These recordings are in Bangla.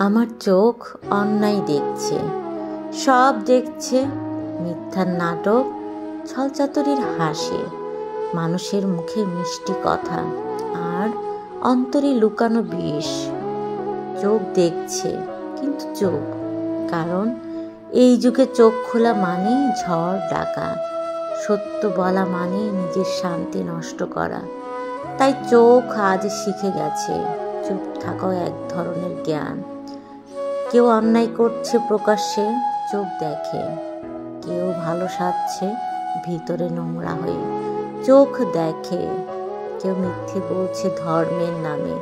আমার চোখ অন্যায় দেখছে, সব দেখছে। মিথ্যার নাটক, ছলচাতুরির হাসি, মানুষের মুখে মিষ্টি কথা, আর অন্তরে লুকানো বিষ। চোখ দেখছে, কিন্তু চোখ, কারণ এই যুগে চোখ খোলা মানে ঝড় ডাকা, সত্য বলা মানে নিজের শান্তি নষ্ট করা। তাই চোখ আজ শিখে গেছে চুপ থাকাও এক ধরনের জ্ঞান। কেউ অন্যায় করছে প্রকাশ্যে, চোখ দেখে। কেউ ভালো সাজছে ভিতরে নোংরা হয়ে, চোখ দেখে। কেউ মিথ্যে বলছে ধর্মের নামে,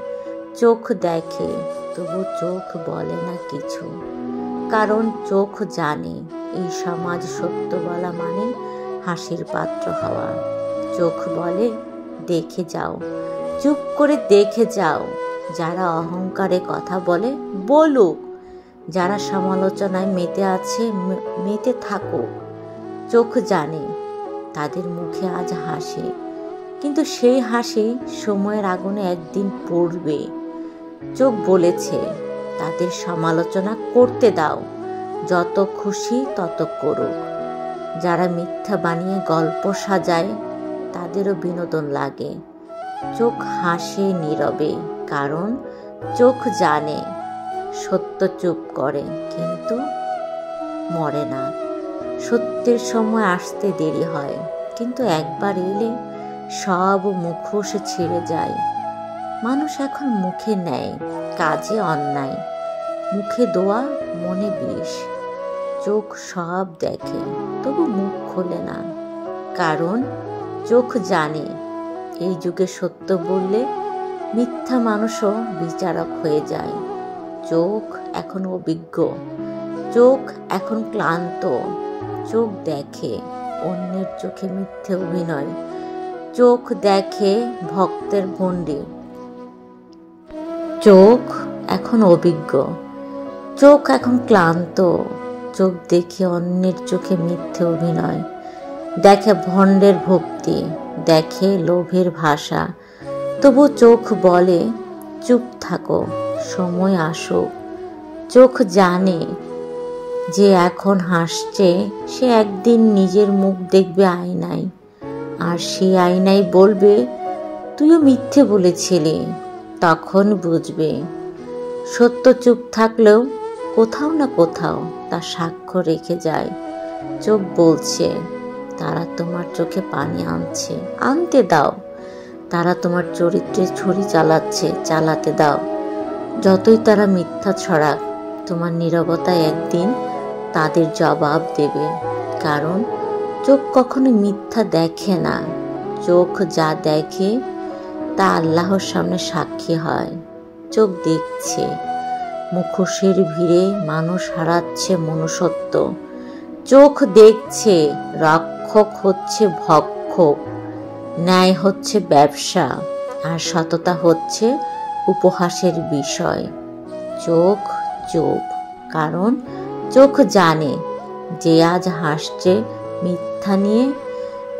চোখ দেখে। তবু চোখ বলে না কিছু, কারণ চোখ জানে এই সমাজ সত্য বলা মানে হাসির পাত্র হওয়া। চোখ বলে দেখে যাও, চুপ করে দেখে যাও। যারা অহংকারে কথা বলে বলুক, যারা সমালোচনায় মেতে আছে মেতে থাকুক। চোখ জানে তাদের মুখে আজ হাসি, কিন্তু সেই হাসি সময়ের আগুনে একদিন পড়বে। চোখ বলেছে তাদের সমালোচনা করতে দাও, যত খুশি তত করুক। যারা মিথ্যা বানিয়ে গল্প সাজায় তাদেরও বিনোদন লাগে। চোখ হাসে নীরবে, কারণ চোখ জানে সত্য চুপ করে কিন্তু মরে না। সত্যের সময় আসতে দেরি হয়, কিন্তু একবার এলে সব মুখোশ ছিঁড়ে যায়। মানুষ এখন মুখে নেয়, কাজে অন্যায়, মুখে দোয়া, মনে বিষ। চোখ সব দেখে, তবু মুখ খোলে না, কারণ চোখ জানে এই যুগে সত্য বললে মিথ্যা মানুষও বিচারক হয়ে যায়। চোখ এখন অভিজ্ঞ, চোখ এখন ক্লান্ত। চোখ দেখে অন্যের চোখে মিথ্যে অভিনয়, চোখ দেখে ভক্তের গণ্ডি। চোখ এখন অভিজ্ঞ, চোখ এখন ক্লান্ত। চোখ দেখে অন্যের চোখে মিথ্যে অভিনয়, দেখে ভণ্ডের ভক্তি, দেখে লোভের ভাষা। তবু চোখ বলে চুপ থাকো, সময় আসুক। চোখ জানে যে এখন হাসছে সে একদিন নিজের মুখ দেখবে আয়নায়, আর সেই আয়নায় বলবে তুইও মিথ্যে বলেছিলি। তখন বুঝবে সত্য চুপ থাকলেও কোথাও না কোথাও তা সাক্ষ্য রেখে যায়। চোখ বলছে তারা তোমার চোখে পানি আনছে, আনতে দাও। তারা তোমার চরিত্রে ছুরি চালাচ্ছে, চালাতে দাও। যতই তারা মিথ্যা ছড়াক, তোমার নীরবতায় একদিন তাদের জবাব দেবে। কারণ চোখ কখনো মিথ্যা দেখে না, চোখ যা দেখে তা আল্লাহর সামনে সাক্ষী হয়। চোখ দেখছে মুখোশের ভিড়ে মানুষ হারাচ্ছে মনুষ্যত্ব। চোখ দেখছে রক্ষক হচ্ছে ভক্ষক, ন্যায় হচ্ছে ব্যবসা, আর সততা হচ্ছে উপহাসের বিষয়। চোখ চুপ, কারণ চোখ জানে যে আজ হাসছে মিথ্যা নিয়ে,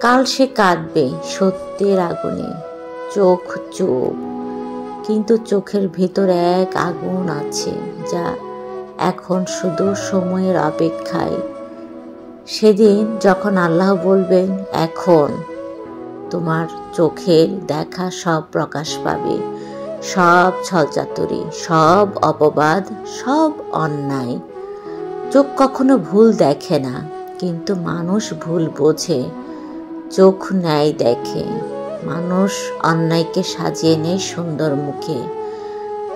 কাল সে কাঁদবে সত্যের আগুনে। চোখ চুপ, কিন্তু চোখের ভেতর এক আগুন আছে যা এখন শুধু সময়ের অপেক্ষায়। সেদিন যখন আল্লাহ বলবেন এখন, তোমার চোখের দেখা সব প্রকাশ পাবে। সব ছলচাতুরি, সব অপবাদ, সব অন্যায়। চোখ কখনো ভুল দেখে না, কিন্তু মানুষ ভুল বোঝে। চোখ ন্যায় দেখে, মানুষ অন্যায়কে সাজিয়ে নেয় সুন্দর মুখে।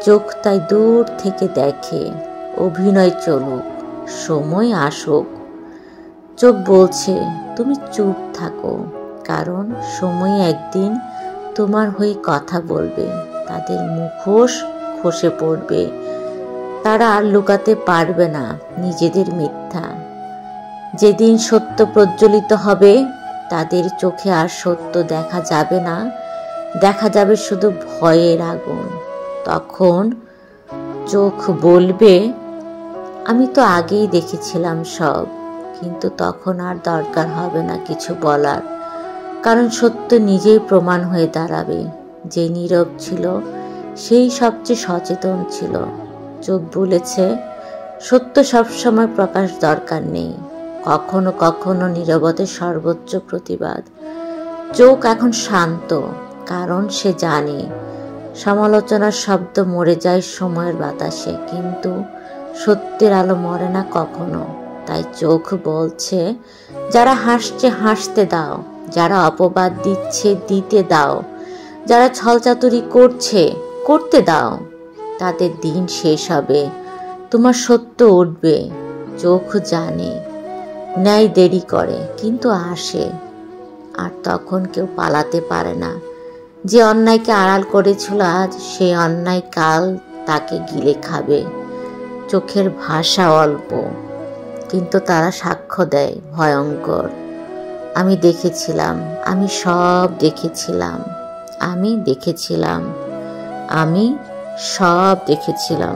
চোখ তাই দূর থেকে দেখে অভিনয় চলুক, সময় আসুক। চোখ বলছে তুমি চুপ থাকো, কারণ সময় একদিন তোমার হয়ে কথা বলবে। তাদের মুখোশ খসে পড়বে, তারা আর লুকাতে পারবে না নিজেদের মিথ্যা। যেদিন সত্য প্রজ্বলিত হবে, তাদের চোখে আর সত্য দেখা যাবে না, দেখা যাবে শুধু ভয়ের আগুন। তখন চোখ বলবে আমি তো আগেই দেখেছিলাম সব, কিন্তু তখন আর দরকার হবে না কিছু বলার, কারণ সত্য নিজেই প্রমাণ হয়ে দাঁড়াবে। যে নীরব ছিল সেই সবচেয়ে সচেতন ছিল। চোখ বলেছে, সত্য সবসময় প্রকাশ দরকার নেই, কখনো কখনো নীরবতে সর্বোচ্চ প্রতিবাদ। চোখ এখন শান্ত, কারণ সে জানে সমালোচনার শব্দ মরে যায় সময়ের বাতাসে, কিন্তু সত্যের আলো মরে না কখনো। তাই চোখ বলছে, যারা হাসছে হাসতে দাও, যারা অপবাদ দিচ্ছে দিতে দাও, যারা ছলচাতুরি করছে করতে দাও। তাদের দিন শেষ হবে, তোমার সত্য উঠবে। চোখ জানে ন্যায় দেরি করে, কিন্তু আসে, আর তখন কেউ পালাতে পারে না। যে অন্যায়কে আড়াল করেছিল আজ, সেই অন্যায় কাল তাকে গিলে খাবে। চোখের ভাষা অল্প, কিন্তু তারা সাক্ষ্য দেয় ভয়ঙ্কর। আমি দেখেছিলাম, আমি সব দেখেছিলাম, আমি দেখেছিলাম, আমি সব দেখেছিলাম।